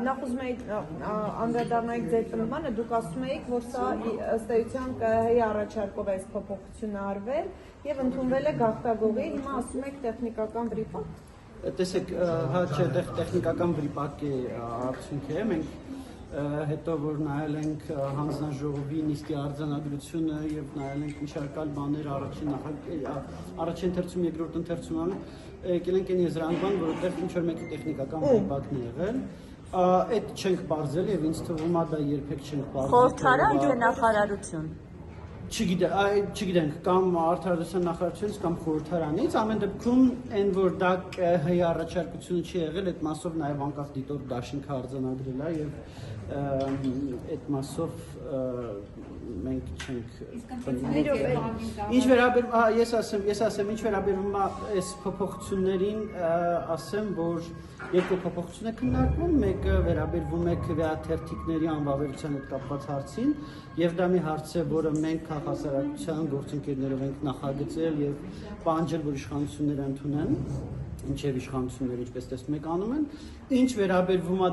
Նախ ուզում էի անդրադառնալ ձեր տնմանը, դուք ասում էիք, որ սա ըստ էության ԿՀ-ի առաջարկով է փոփոխությունը արվել եւ ընդունվել է գաղթագողի, հիմա ասում եք տեխնիկական վրիպակ։ Տեսեք, հա չէ, տեխնիկական վրիպակի արդյունք է, մենք հետո որ նայել ենք հանձնաժողովի նիստի արձանագրությունը եւ նայել ենք ինչ-որ բաներ առաջին ընթերցում, երկրորդ ընթերցումը եկել ենք այն եզրանման, որովհետեւ ինչ-որ մեկի տեխնիկական վրիպակն է եղել, այդ չենք բարձել եւ ինձ թվում է դա երբեք չենք բարձել։ Խորհրդարան թե նախարարություն։ Չգիտենք, կամ արդարադատության նախարարությունից կամ խորհրդարանից, ամեն դեպքում այն որ դա ՀՀ առաջարկությունը չի եղել, այդ մասով նաև անկախ դիտորդ դաշինքը արձանագրել է եւ այդ մասով մենք չենք ինչ վերաբերում ես ասեմ ինչ վերաբերում է այս փոփոխություններին ասեմ որ երկու փոփոխություն է քննարկվում մեկը վերաբերվում է քվեաթերթիկների անվավերության հետ կապված հարցին եւ դա մի հարց է որը մենք քաղաքասարակության գործընկերներով ենք նախագծել եւ պահանջել որ իշխանությունները ընդունեն ինչև իշխանությունները ինչպես տեսնում եք անում են ինչ վերաբերվում է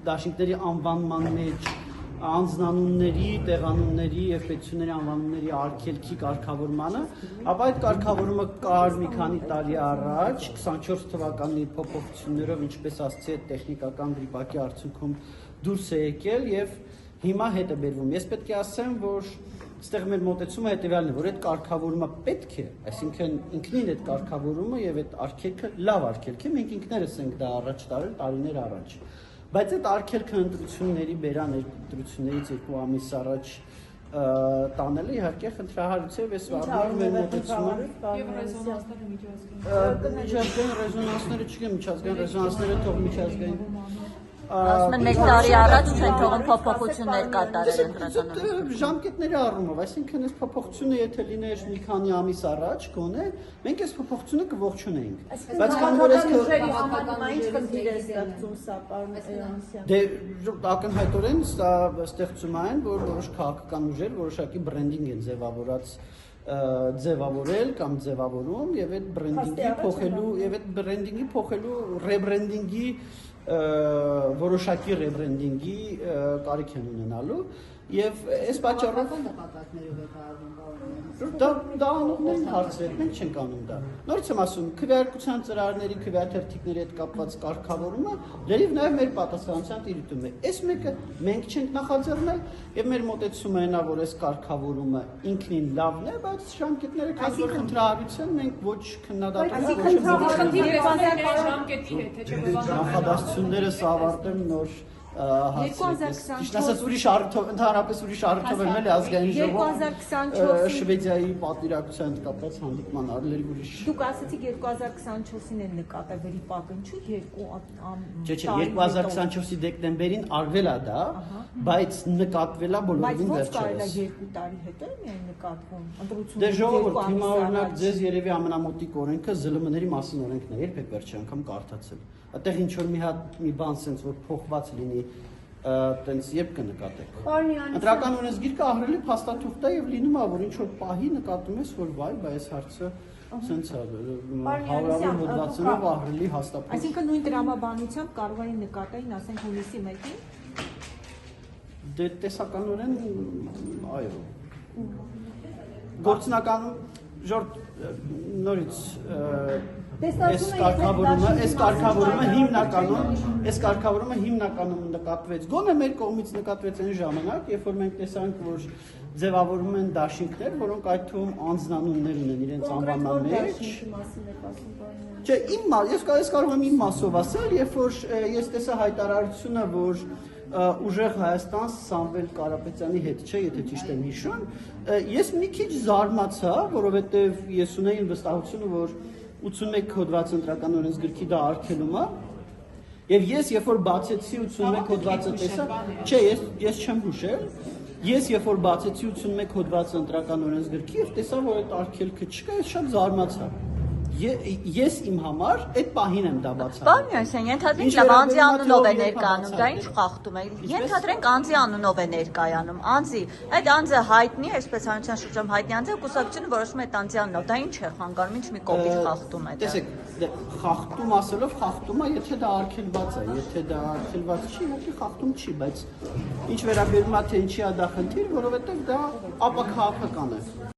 դաշինքների անվանման մեջ անձնանունների, տեղանունների եւ պետությունների անվանումների արգելքի կարգավորմանը, ապա այդ կարգավորումը կար մի քանի տարի առաջ 24 թվականի փոփոխություններով ինչպես ասացի այդ տեխնիկական վրիպակի արդյունքում դուրս է եկել եւ հիմա հետ է բերվում։ Ես պետք է ասեմ, որ այստեղ մեր մոտեցումը հետեւյալն է, որ այդ կարգավորումը պետք է, այսինքն ինքնին այդ կարգավորումը եւ այդ արգելքը լավ արգելք է, մենք ինքներս ենք դա առաջ տարել տարիներ առաջ։ Բայց այդ արգելքը ընտրությունների բերան ընտրություններից 2 ամիս առաջ տանելը իհարկե խնդրահարույց է, ես վարդում մեր մոտեցումը եւ ռեզոնանսները միջազգային ռեզոնանսները չգիտեմ, միջազգային ռեզոնանսները թող միջազգային Ասում են մեկ տարի առաջ չեն թողում փոփոխություններ կատարել ընտրականորեն։ Ժամկետների առումով, այսինքն այս փոփոխությունը եթե լիներ մի քանի ամիս առաջ, գոնե մենք այս փոփոխությունը կողջունեինք։ Բայց քանի որ այս ինչ խնդիր է ստեղծում սա, պարոն Էրանիսյան։ Դե ակնհայտորեն սա ստեղծում է այն, որ որոշ քաղաքական ուժեր որոշակի բրենդինգ են ձևավորել կամ ձևավորում եւ այդ բրենդինգի փոխելու ռեբրենդինգի որոշակի ռեբրենդինգի կարիք են ունենալու եւ այս պատճառով դա անողների հարց է, մենք չենք անում դա։ Նորից եմ ասում, քվեարկության ծրագրերի, քվեաթերթիկների հետ կապված կարգավորումը լրիվ նաեւ մեր պատասխանատվության տիրույթում է։ Այս մեկը մենք չենք նախաձեռնել եւ մեր մոտեցումը այնա, որ այս կարգավորումը ինքնին լավն է, բայց ժամկետները քանի որ խնդրահարություն մենք ոչ քննադատում նախադասություններս ավարտեմ նոր Ասած ուրիշ առիթով, ընդհանրապես ուրիշ առիթով եմ էլի ազգային ժողով Շվեդիայի պատվիրակության հետ կապված հանդիպման արել ուրիշ։ Դուք ասացիք 2024-ին են նկատել վրիպակը, ինչու 2024-ի դեկտեմբերին արվել է դա, բայց նկատվել է բոլորովին վերջերս։ Բայց ո՞նց կարելի է 2 տարի հետո միայն նկատվում։ Դե ժողովուրդ, հիմա օրինակ ձեզ երևի ամենամոտիկ օրենքը ԶԼՄ-ների մասին օրենքն է, երբեք վերջի անգամ կարդացել։ Այդտեղ ինչ որ մի բան sense որ փոխված լինի, տենց երբ կնկատեք։ Ընտրական օրենսգիրքը ահռելի փաստաթուղթ է եւ լինում է որ ինչ որ պահի նկատում ես որ վայ, այս հարցը sense է հարյուրավոր հոդվածներով ահռելի հաստատում։ Այսինքն նույն տրամաբանությամբ կարող էին նկատեին, ասենք հունիսի 1-ին։ Դե տեսականորեն այո։ Գործնականում ժորդ նորից Այս կարգավորումը հիմնականում նկատվեց, գոնե մեր կողմից նկատվեց այն ժամանակ, երբ որ մենք տեսանք, որ ձևավորվում են դաշինքներ, որոնք այդ թվում անձնանուններ ունեն իրենց անվանման մեջ։ Չէ, ես կարող եմ իմ մասով ասել, երբ որ ես տեսա հայտարարությունը, որ ուժեղ Հայաստան Սամվել Կարապետյանի հետ չէ, եթե ճիշտ եմ հիշում, ես մի քիչ զարմացա, որովհետև ես ունեի վստահությունը, որ 81 հոդված ընտրական օրենսգրքի դա արգելում է եւ ես երբ որ բացեցի 81 հոդվածը տեսա չէ ես չեմ հուշել ես երբ որ բացեցի 81 հոդվածը ընտրական օրենսգրքի եւ տեսա որ այդ արգելքը չկա ես շատ զարմացա ես իմ համար այդ պահին եմ դա բացառում։ Պարոն Մյոսյան, ենթադրենք լավ անձի անունով է ներկայանում, դա ինչ խախտում է։ Ենթադրենք անձի անունով է ներկայանում, անձի, այդ անձը հայտնի է, սպեցիալության շրջանում հայտնի անձ է, կուսակցությունը որոշում է այդ անձի անունով, դա ինչ է խանգարում, ինչ մի կոպիտ խախտում է դա։ Տեսեք, խախտում ասելով խախտում է, եթե դա արգելված է, եթե դա արգելված չի, իհարկե խախտում չի, բայց ինչ վերաբերում է թե ինչի է դա խնդիր, որովհետև դա ապաքաղաքական է։